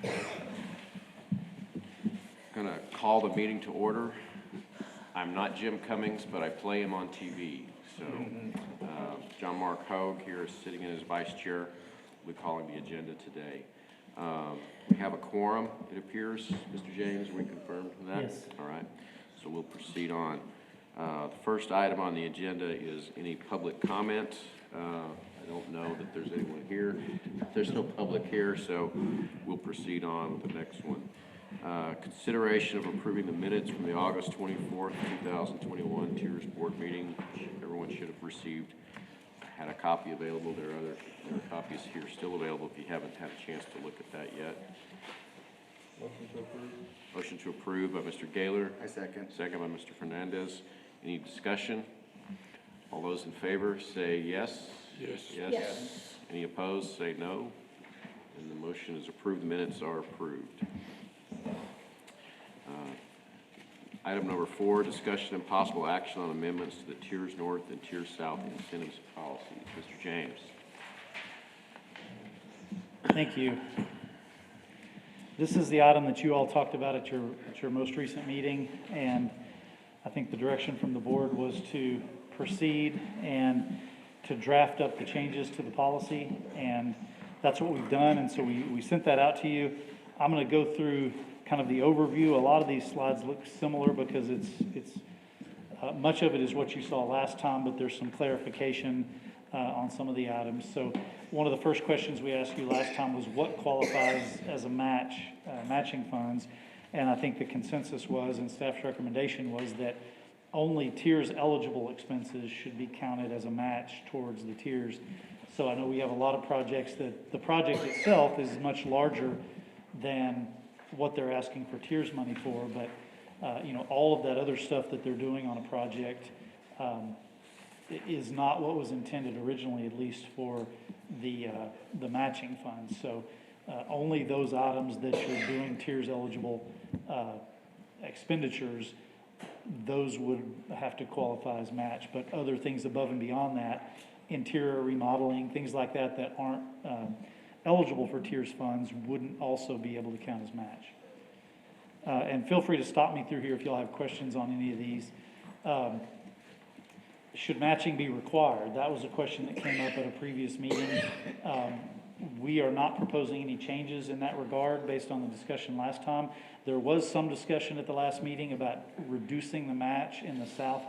right. Gonna call the meeting to order. I'm not Jim Cummings, but I play him on TV. So John Mark Hogue here is sitting in his vice chair. We're calling the agenda today. We have a quorum, it appears. Mr. James, we confirmed that? Yes. All right, so we'll proceed on. The first item on the agenda is any public comment. I don't know that there's anyone here. There's no public here, so we'll proceed on with the next one. Consideration of approving the minutes from the August 24th, 2021 TIRZ Board meeting, which everyone should have received. Had a copy available. There are copies here still available if you haven't had a chance to look at that yet. Motion to approve. Motion to approve by Mr. Gaylor. I second. Second by Mr. Fernandez. Any discussion? All those in favor say yes. Yes. Yes. Any opposed say no. And the motion is approved. The minutes are approved. Item number 4, discussion and possible action on amendments to the TIRZ North and TIRZ South incentives policies. Mr. James. Thank you. This is the item that you all talked about at your most recent meeting, and I think the direction from the board was to proceed and to draft up the changes to the policy, and that's what we've done, and so we sent that out to you. I'm going to go through kind of the overview. A lot of these slides look similar because it's much of it is what you saw last time, but there's some clarification on some of the items. So one of the first questions we asked you last time was what qualifies as a matching funds, and I think the consensus was, and staff's recommendation was, that only TIRZ eligible expenses should be counted as a match towards the TIRZ. So I know we have a lot of projects that the project itself is much larger than what they're asking for TIRZ money for, but all of that other stuff that they're doing on a project is not what was intended originally, at least for the matching funds. So only those items that you're doing TIRZ eligible expenditures, those would have to qualify as match, but other things above and beyond that, interior remodeling, things like that that aren't eligible for TIRZ funds, wouldn't also be able to count as match. And feel free to stop me through here if you'll have questions on any of these. Should matching be required? That was a question that came up at a previous meeting. We are not proposing any changes in that regard based on the discussion last time. There was some discussion at the last meeting about reducing the match in the South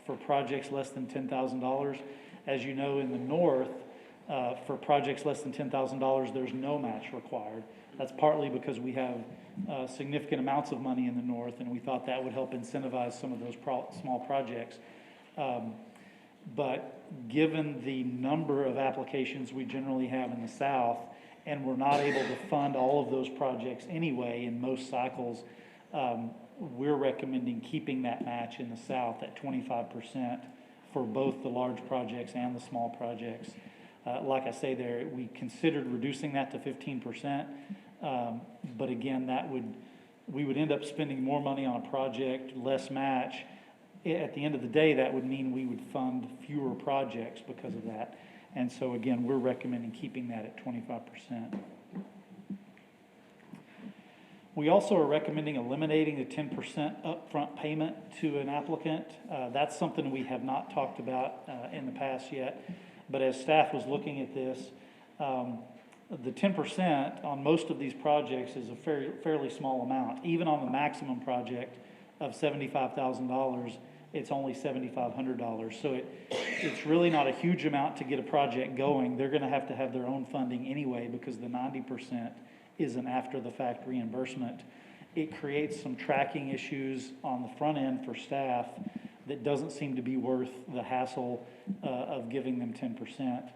for projects less than $10,000. As you know, in the North, for projects less than $10,000, there's no match required. That's partly because we have significant amounts of money in the North, and we thought that would help incentivize some of those small projects. But given the number of applications we generally have in the South, and we're not able to fund all of those projects anyway in most cycles, we're recommending keeping that match in the South at 25% for both the large projects and the small projects. Like I say there, we considered reducing that to 15%, but again, we would end up spending more money on a project, less match. At the end of the day, that would mean we would fund fewer projects because of that. And so again, we're recommending keeping that at 25%. We also are recommending eliminating the 10% upfront payment to an applicant. That's something we have not talked about in the past yet. But as staff was looking at this, the 10% on most of these projects is a fairly small amount. Even on the maximum project of $75,000, it's only $7,500. So it's really not a huge amount to get a project going. They're going to have their own funding anyway because the 90% is an after-the-fact reimbursement. It creates some tracking issues on the front end for staff that doesn't seem to be worth the hassle of giving them 10%.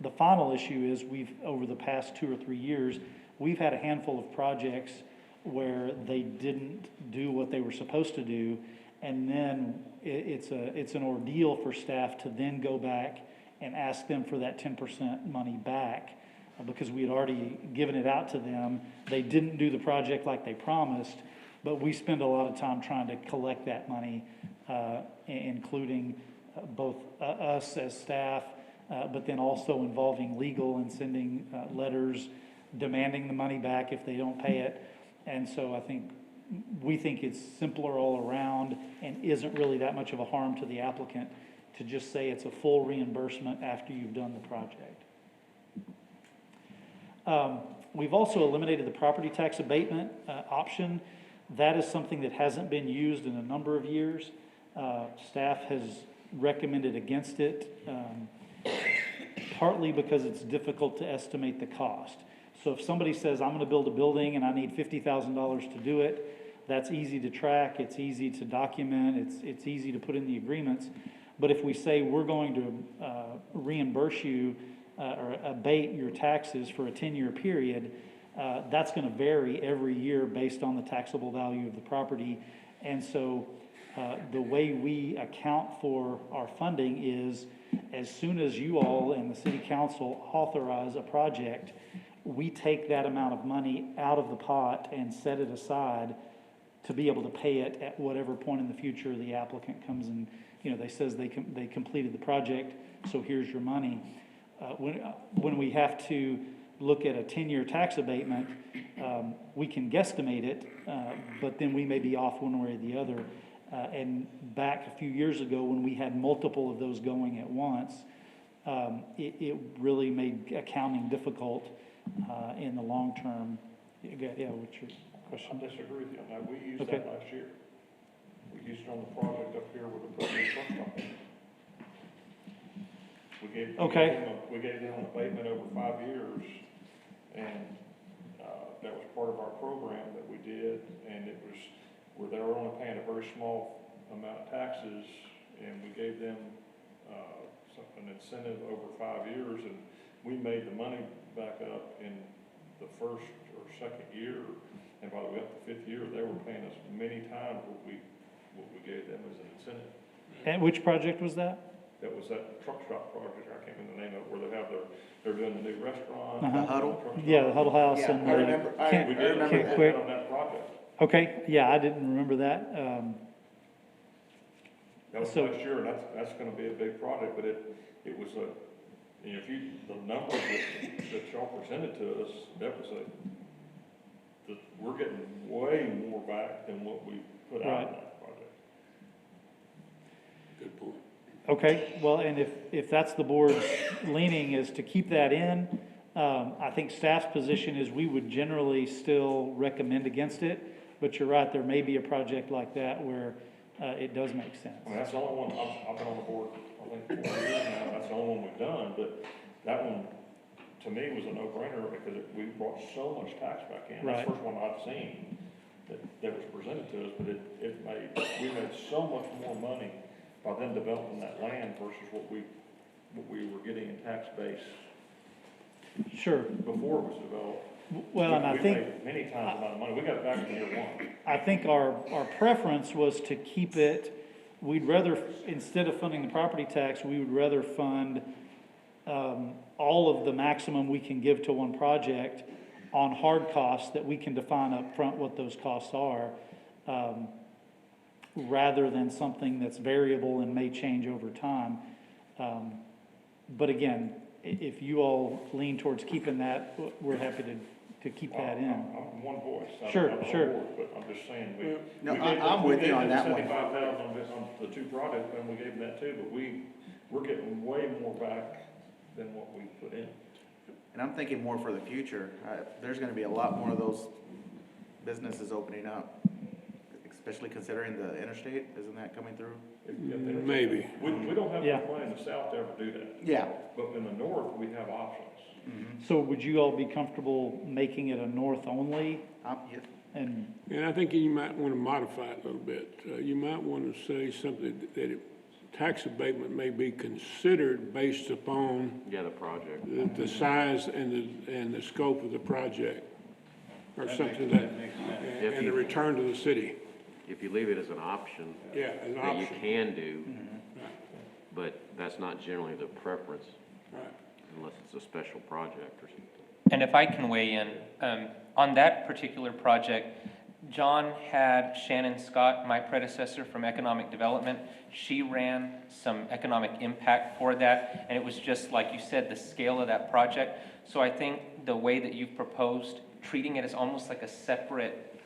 The final issue is over the past 2 or 3 years, we've had a handful of projects where they didn't do what they were supposed to do, and then it's an ordeal for staff to then go back and ask them for that 10% money back because we had already given it out to them. They didn't do the project like they promised, but we spend a lot of time trying to collect that money, including both us as staff, but then also involving legal and sending letters demanding the money back if they don't pay it. And so we think it's simpler all around and isn't really that much of a harm to the applicant to just say it's a full reimbursement after you've done the project. We've also eliminated the property tax abatement option. That is something that hasn't been used in a number of years. Staff has recommended against it, partly because it's difficult to estimate the cost. So if somebody says, I'm going to build a building and I need $50,000 to do it, that's easy to track, it's easy to document, it's easy to put in the agreements. But if we say we're going to reimburse you or abate your taxes for a 10-year period, that's going to vary every year based on the taxable value of the property. And so the way we account for our funding is as soon as you all and the city council authorize a project, we take that amount of money out of the pot and set it aside to be able to pay it at whatever point in the future the applicant comes and, they says they completed the project, so here's your money. When we have to look at a 10-year tax abatement, we can guesstimate it, but then we may be off one way or the other. And back a few years ago when we had multiple of those going at once, it really made accounting difficult in the long term. Yeah, what's your question? I disagree with you on that. We used Okay. that last year. We used it on the project up here with the previous truck stop. We gave them an abatement over 5 years, and that was part of our program that we did, and it was where they were only paying a very small amount of taxes, and we gave them an incentive over 5 years, and we made the money back up in the first or second year, and by the way, up the 5th year, they were paying us many times what we gave them as an incentive. And which project was that? That was that truck stop project, I can't remember the name of it, where they're doing the new restaurant. Uh-huh. The Huddle? truck stop. Yeah, the Huddle House Yeah, and I remember, I Kent- We I did, remember we Kent that. Quick. did on that project. Okay, yeah, I didn't remember that. That was So- last year, and that's gonna be a big project, but it was the numbers that y'all presented to us, we're getting way more back than what we put out in that project. Good point. Okay, well, and if that's the board's leaning is to keep that in, I think staff's position is we would generally still recommend against it, but you're right, there may be a project like that where it does make sense. I mean, that's the only one, I've been on the board, I think, 4 years now, that's the only one we've done, but that one, to me, was a no-brainer because we brought so much tax back in. That's Right. the first one I've seen that was presented to us, but we made so much more money by them developing that land versus what we were getting in tax base Sure, before it was developed. well, and I We think, made many times the amount of money, we got it back in year one. I think our preference was to keep it, we'd rather, instead of funding the property tax, we would rather fund all of the maximum we can give to one project on hard costs that we can define up front what those costs are, rather than something that's variable and may change over time. But again, if you all lean towards keeping that, we're happy to keep that in. I'm one voice. Sure, I'm on sure. board, but I'm just saying, No, I'm with you on that one. 75,000 on the two projects, and we gave them that too, but we're getting way more back than what we put in. And I'm thinking more for the future. There's gonna be a lot more of those businesses opening up, especially considering the interstate, isn't that coming through? Maybe. We don't have Yeah. enough money in the south to ever do that, Yeah. but in the north, we have options. So would you all be comfortable making it a north only? Yeah. And, And I think you might want to modify it a little bit. You might want to say something that tax abatement may be considered based upon Yeah, the project. the size and the scope of the project, or something that, and the return to the city. If you leave it as an option, Yeah, an that you option. can do, but that's not generally the preference Right. unless it's a special project or something. And if I can weigh in, on that particular project, John had Shannon Scott, my predecessor from Economic Development. She ran some economic impact for that, and it was just like you said, the scale of that project. So I think the way that you've proposed, treating it as almost like a separate,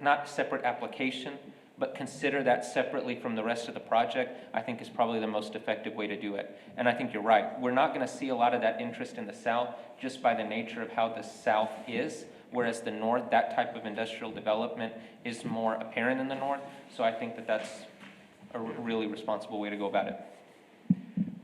not separate application, but consider that separately from the rest of the project, I think is probably the most effective way to do it. And I think you're right. We're not gonna see a lot of that interest in the south just by the nature of how the south is, whereas the north, that type of industrial development is more apparent in the north. So I think that that's a really responsible way to go about it.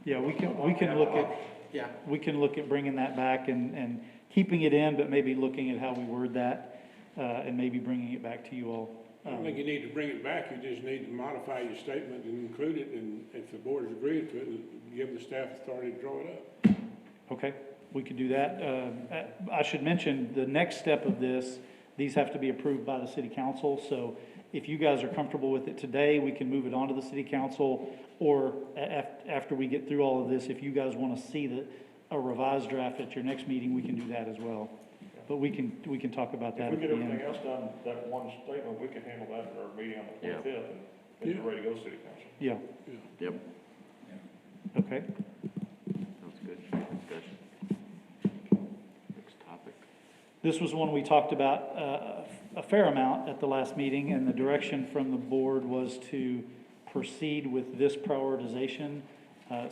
Yeah, we can look at, Yeah. we can look at bringing that back and keeping it in, but maybe looking at how we word that, and maybe bringing it back to you all. I don't think you need to bring it back, you just need to modify your statement and include it, and if the board has agreed to it, give the staff authority to draw it up. Okay, we could do that. I should mention, the next step of this, these have to be approved by the city council, so if you guys are comfortable with it today, we can move it on to the city council, or after we get through all of this, if you guys want to see a revised draft at your next meeting, we can do that as well. But we can talk about that If we at get the end. everything else done, that one statement, we can handle that at our meeting on the Yeah. 25th, and it's ready to go to city council. Yeah, Yep, okay. sounds good. Discussion. Next topic. This was one we talked about a fair amount at the last meeting, and the direction from the board was to proceed with this prioritization.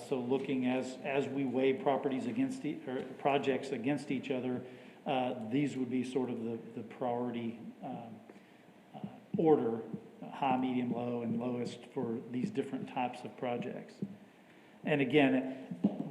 So looking as we weigh properties against, or projects against each other, these would be sort of the priority order, high, medium, low, and lowest for these different types of projects. And again,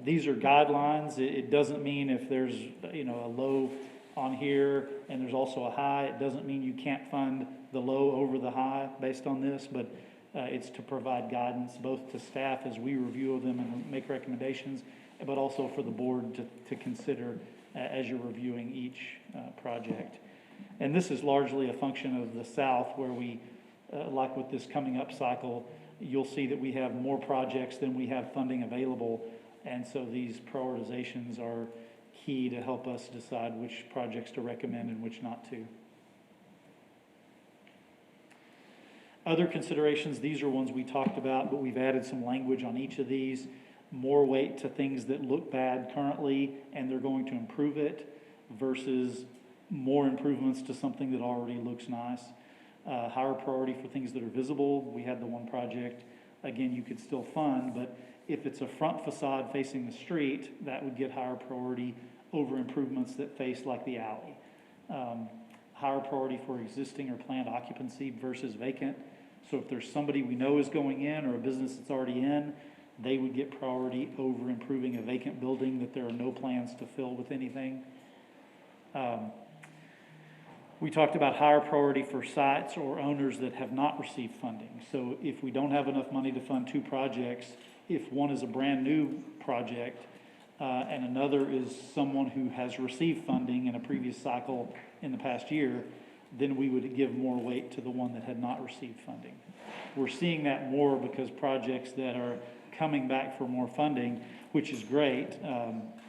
these are guidelines. It doesn't mean if there's, a low on here and there's also a high, it doesn't mean you can't fund the low over the high based on this, but it's to provide guidance both to staff as we review them and make recommendations, but also for the board to consider as you're reviewing each project. And this is largely a function of the south, where we, like with this coming up cycle, you'll see that we have more projects than we have funding available. And so these prioritizations are key to help us decide which projects to recommend and which not to. Other considerations, these are ones we talked about, but we've added some language on each of these. More weight to things that look bad currently and they're going to improve it versus more improvements to something that already looks nice. Higher priority for things that are visible. We had the one project, again, you could still fund, but if it's a front facade facing the street, that would get higher priority over improvements that face like the alley. Higher priority for existing or planned occupancy versus vacant. So if there's somebody we know is going in or a business that's already in, they would get priority over improving a vacant building that there are no plans to fill with anything. We talked about higher priority for sites or owners that have not received funding. So if we don't have enough money to fund two projects, if one is a brand new project and another is someone who has received funding in a previous cycle in the past year, then we would give more weight to the one that had not received funding. We're seeing that more because projects that are coming back for more funding, which is great.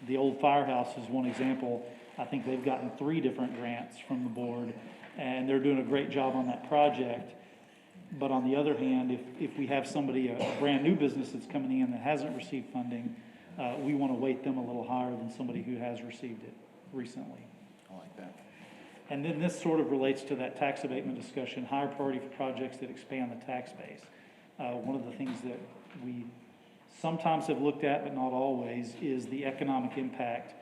The old firehouse is one example. I think they've gotten 3 different grants from the board, and they're doing a great job on that project. But on the other hand, if we have somebody, a brand new business that's coming in that hasn't received funding, we want to weight them a little higher than somebody who has received it recently. I like that. And then this sort of relates to that tax abatement discussion, higher priority for projects that expand the tax base. One of the things that we sometimes have looked at, but not always, is the economic impact.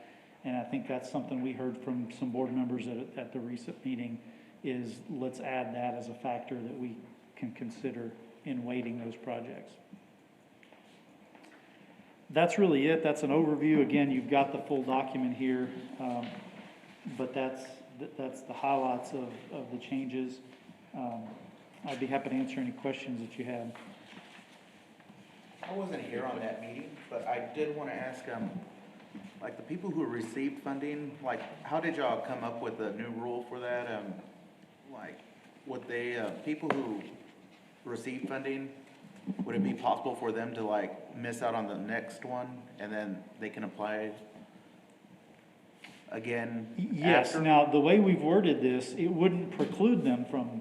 And I think that's something we heard from some board members at the recent meeting, is let's add that as a factor that we can consider in weighting those projects. That's really it. That's an overview. Again, you've got the full document here, but that's the highlights of the changes. I'd be happy to answer any questions that you have. I wasn't here on that meeting, but I did want to ask, like the people who received funding, like how did y'all come up with a new rule for that? Like would they, people who received funding, would it be possible for them to like miss out on the next one and then they can apply again? Yes, after? now, the way we've worded this, it wouldn't preclude them from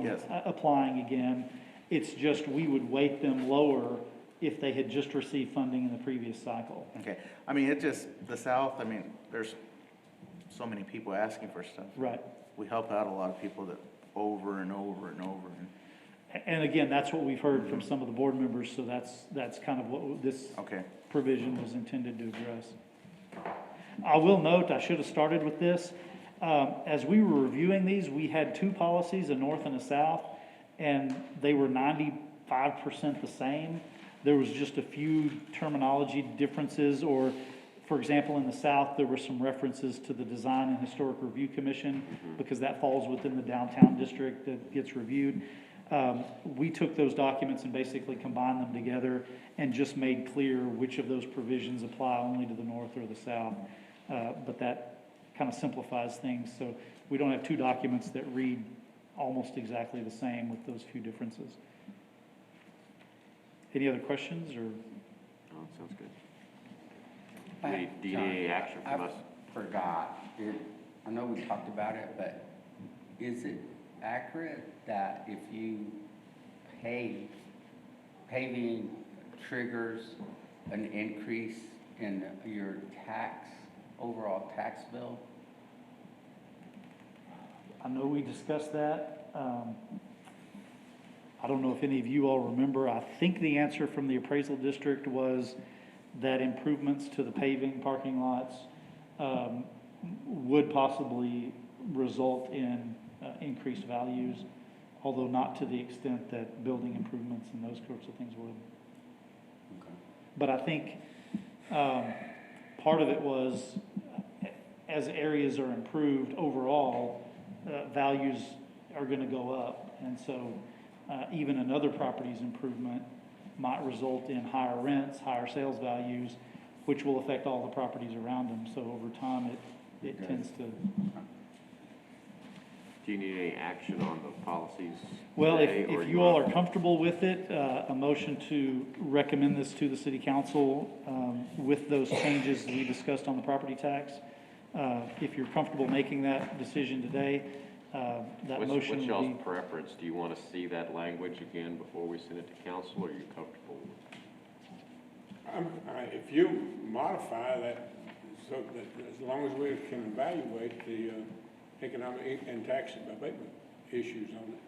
Yes. applying again. It's just we would weight them lower if they had just received funding in the previous cycle. Okay, I mean, it just, the South, I mean, there's so many people asking for stuff. Right. We help out a lot of people that over and over and over. And again, that's what we've heard from some of the board members, so that's kind of what this Okay, provision was intended to address. I will note, I should have started with this, as we were reviewing these, we had two policies, a north and a south, and they were 95% the same. There was just a few terminology differences, or, for example, in the south, there were some references to the Design and Historic Review Commission, because that falls within the downtown district that gets reviewed. We took those documents and basically combined them together and just made clear which of those provisions apply only to the north or the south. But that kind of simplifies things, so we don't have two documents that read almost exactly the same with those few differences. Any other questions, or? Oh, that sounds good. Do you need any action from us? I forgot. I know we talked about it, but is it accurate that if you paving triggers an increase in your overall tax bill? I know we discussed that. I don't know if any of you all remember. I think the answer from the appraisal district was that improvements to the paving parking lots would possibly result in increased values, although not to the extent that building improvements and those sorts of things would. Okay. But I think part of it was, as areas are improved overall, values are going to go up. And so even another property's improvement might result in higher rents, higher sales values, which will affect all the properties around them. So over time, it tends to. Do you need any action on the policies Well, today, or if you all are comfortable with it, a motion to recommend this to the city council with those changes we discussed on the property tax. If you're comfortable making that decision today, that motion What's would y'all's be. preference? Do you want to see that language again before we send it to council, or are you comfortable? If you modify that, so that as long as we can evaluate the economic and tax abatement issues on it,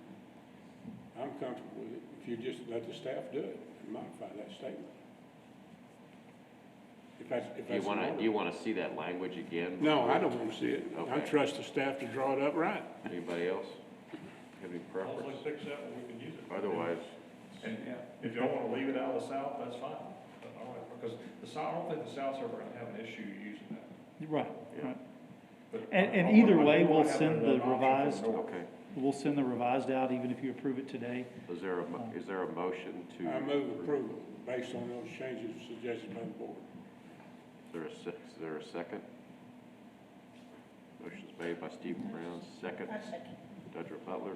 I'm comfortable with it. If you just let the staff do it and modify that statement. If that's Do you want to see that language again? No, I don't want to see it. I Okay. trust the staff to draw it up right. Anybody else have any As long as preference? we fix that, we can use it. Otherwise, And if y'all wanna leave it out of the South, that's fine. All right, because the South, I don't think the South's ever gonna have an issue using that. Right, right. But And I either do way, wanna we'll have send the an option for revised. North. okay. We'll send the revised out even if you approve it today. Is there a motion to? I move approval based on those changes suggested by the board. Is there a second? Motion's made by Stephen Brown, second. Dudra Butler.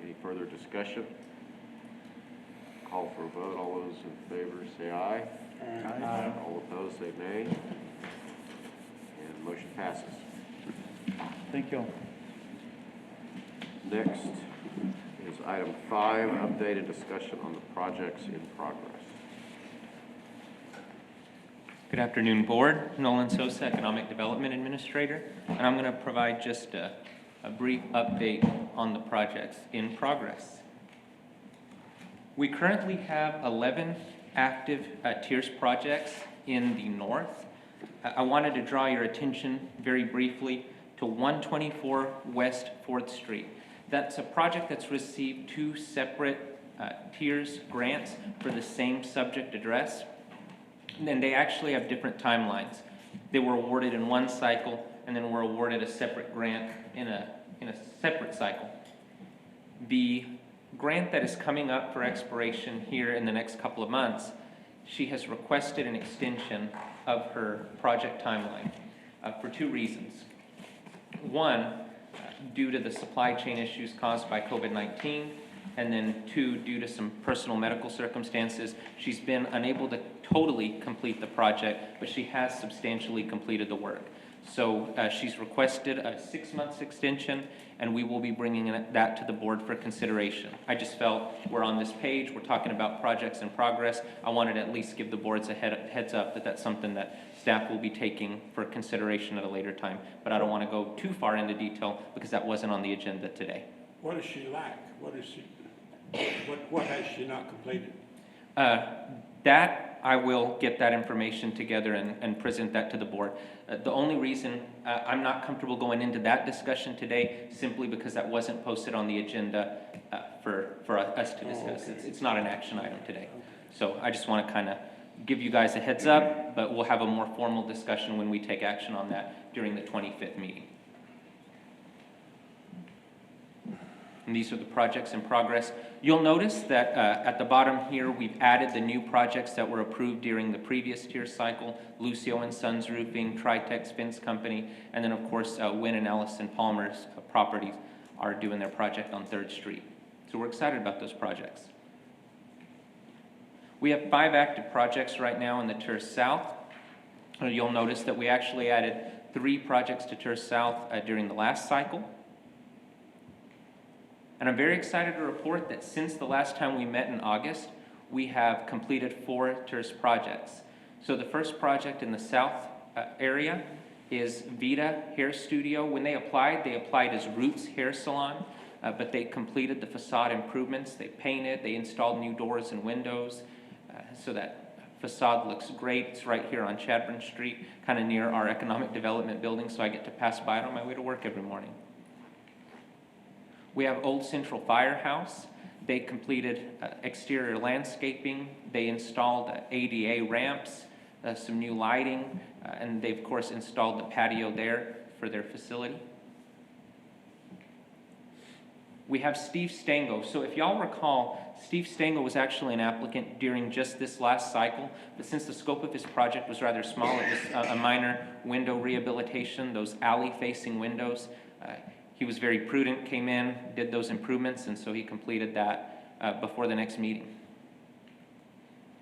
Any further discussion? Call for a vote. All those in favor say aye. Aye. All opposed say nay. And motion passes. Thank you all. Next is item 5, updated discussion on the projects in progress. Good afternoon, Board. Nolan Sosa, Economic Development Administrator, and I'm going to provide just a brief update on the projects in progress. We currently have 11 active TIRZ projects in the north. I wanted to draw your attention very briefly to 124 West 4th Street. That's a project that's received 2 separate TIRZ grants for the same subject address. And they actually have different timelines. They were awarded in one cycle and then were awarded a separate grant in a separate cycle. The grant that is coming up for expiration here in the next couple of months, she has requested an extension of her project timeline for 2 reasons. One, due to the supply chain issues caused by COVID-19, and then 2, due to some personal medical circumstances, she's been unable to totally complete the project, but she has substantially completed the work. So she's requested a 6 months extension, and we will be bringing that to the board for consideration. I just felt we're on this page, we're talking about projects in progress. I wanted to at least give the boards a heads up that that's something that staff will be taking for consideration at a later time. But I don't want to go too far into detail because that wasn't on the agenda today. What does she lack? What has she not completed? That, I will get that information together and present that to the board. The only reason I'm not comfortable going into that discussion today, simply because that wasn't posted on the agenda for us to discuss. Okay. It's not an action item today. So I just want to kind of give you guys a heads up, but we'll have a more formal discussion when we take action on that during the 25th meeting. And these are the projects in progress. You'll notice that at the bottom here, we've added the new projects that were approved during the previous tier cycle: Lucio and Sons Roofing, Tritex Fence Company, and then of course Wynn and Allison Palmer's properties are doing their project on 3rd Street. So we're excited about those projects. We have 5 active projects right now in the TIRZ South. You'll notice that we actually added 3 projects to TIRZ South during the last cycle. And I'm very excited to report that since the last time we met in August, we have completed 4 TIRZ projects. So the first project in the south area is Vita Hair Studio. When they applied as Roots Hair Salon, but they completed the facade improvements. They painted, they installed new doors and windows, so that facade looks great. It's right here on Chadbourne Street, kind of near our economic development building, so I get to pass by it on my way to work every morning. We have Old Central Firehouse. They completed exterior landscaping. They installed ADA ramps, some new lighting, and they've, of course, installed the patio there for their facility. We have Steve Stango. So if y'all recall, Steve Stango was actually an applicant during just this last cycle, but since the scope of his project was rather small, it was a minor window rehabilitation, those alley-facing windows. He was very prudent, came in, did those improvements, and so he completed that before the next meeting.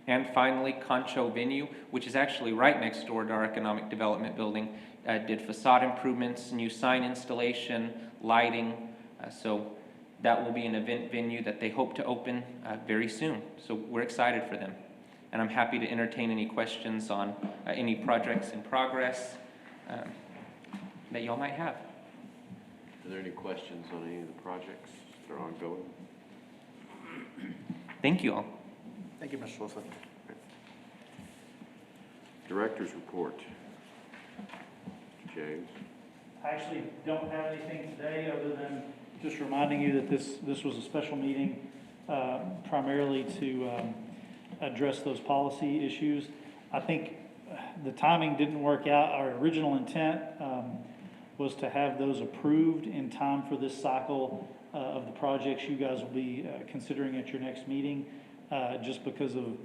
And finally, Concho Venue, which is actually right next door to our economic development building, did facade improvements, new sign installation, lighting. So that will be an event venue that they hope to open very soon. So we're excited for them. And I'm happy to entertain any questions on any projects in progress that y'all might have. Are there any questions on any of the projects that are ongoing? Thank you all. Thank you, Mr. Wilson. Director's report. James? I actually don't have anything today other than just reminding you that this was a special meeting primarily to address those policy issues. I think the timing didn't work out. Our original intent was to have those approved in time for this cycle of the projects you guys will be considering at your next meeting. Just because of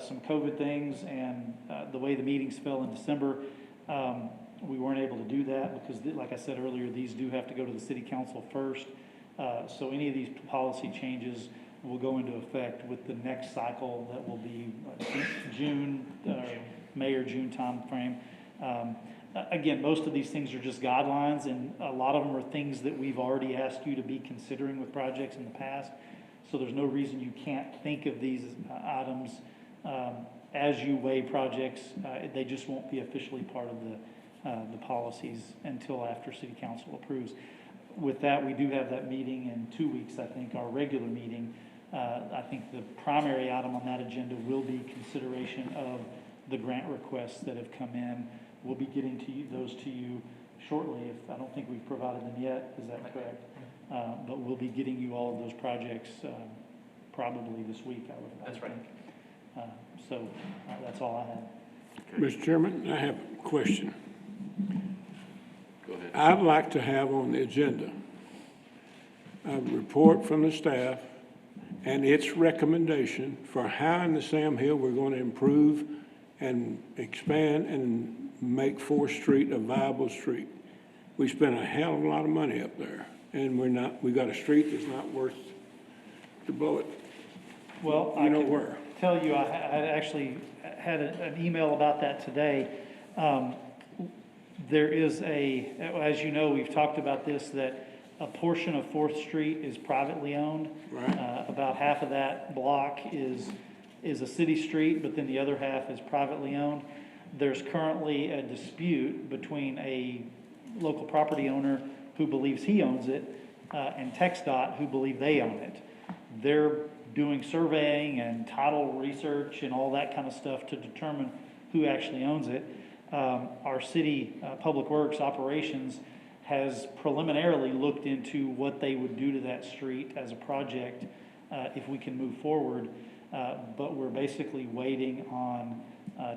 some COVID things and the way the meetings fell in December, we weren't able to do that because, like I said earlier, these do have to go to the city council first. So any of these policy changes will go into effect with the next cycle that will be June, May or June time frame. Again, most of these things are just guidelines, and a lot of them are things that we've already asked you to be considering with projects in the past. So there's no reason you can't think of these items as you weigh projects. They just won't be officially part of the policies until after city council approves. With that, we do have that meeting in 2 weeks, I think, our regular meeting. I think the primary item on that agenda will be consideration of the grant requests that have come in. We'll be getting to you, those to you shortly. I don't think we've provided them yet. Is that correct? But we'll be getting you all of those projects probably this week, I would That's right. think. So that's all I have. Okay. Mr. Chairman, I have a question. Go ahead. I'd like to have on the agenda a report from the staff and its recommendation for how in the Sam Hill we're going to improve and expand and make 4th Street a viable street. We spent a hell of a lot of money up there, and we got a street that's not worth to blow it. Well, You I know can where. tell you, I actually had an email about that today. There is as you know, we've talked about this, that a portion of Fourth Street is privately owned. Right. About half of that block is a city street, but then the other half is privately owned. There's currently a dispute between a local property owner who believes he owns it, and TxDOT who believe they own it. They're doing surveying and title research and all that kind of stuff to determine who actually owns it. Our city Public Works Operations has preliminarily looked into what they would do to that street as a project if we can move forward. But we're basically waiting on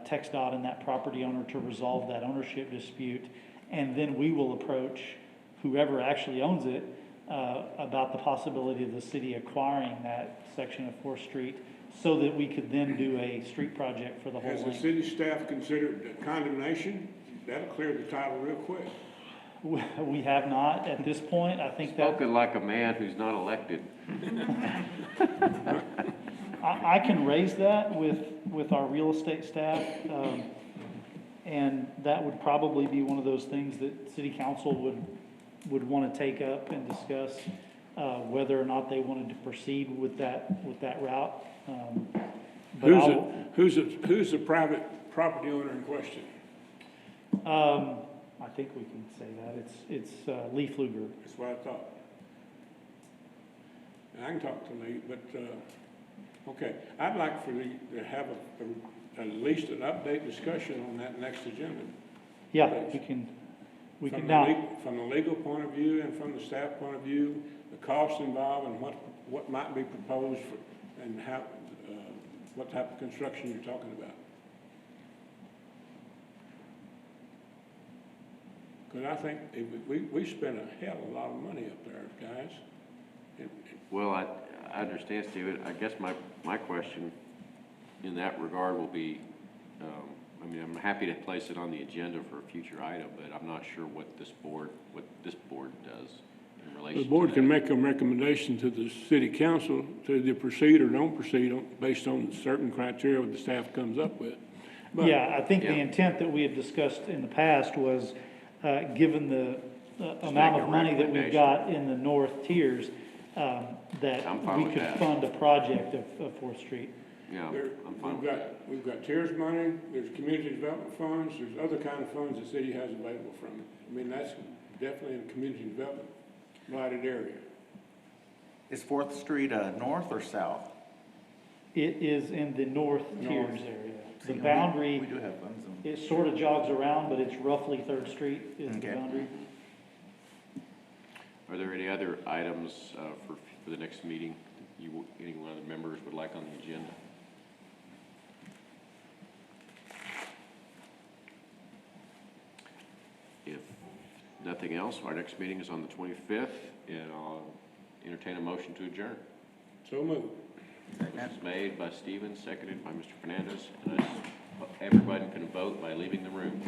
TxDOT and that property owner to resolve that ownership dispute. And then we will approach whoever actually owns it about the possibility of the city acquiring that section of Fourth Street so that we could then do a street project for the whole Has the length. city staff considered condemnation? That'll clear the title real quick. We have not at this point. I think that Spoken like a man who's not elected. I can raise that with our real estate staff. And that would probably be one of those things that city council would want to take up and discuss, whether or not they wanted to proceed with that route. But Who's the private property owner in question? I think we can say that. It's Lee Fluger. That's what I thought. And I can talk to Lee, but, okay. I'd like for Lee to have at least an update discussion on that next agenda. Yeah, we can now. From the legal point of view and from the staff point of view, the costs involved and what might be proposed and how, what type of construction you're talking about. Because I think we spend a hell of a lot of money up there, guys. Well, I understand, Stephen. I guess my question in that regard will be, I'm happy to place it on the agenda for a future item, but I'm not sure what this board does in relation to The board can that. make a recommendation to the city council to either proceed or don't proceed based on certain criteria that the staff comes up with. But Yeah, I think the Yeah. intent that we had discussed in the past was, given the amount make a of money that we've recommendation. got in the north tiers, that I'm fine we with could that. fund a project of Fourth Street. Yeah, There, I'm fine with that. we've got TIRZ money, there's community development funds, there's other kind of funds the city has available from it. I mean, that's definitely in community development blighted area. Is Fourth Street north or south? It is in the north North. tiers area. See, The we boundary, do have funds on. it sort of jogs around, but it's roughly Third Street is the Okay. boundary. Are there any other items for the next meeting any one of the members would like on the agenda? If nothing else, our next meeting is on the 25th, and I'll entertain a motion to adjourn. So moved. Motion is made by Stephen, seconded by Mr. Fernandez, and everybody can vote by leaving the room.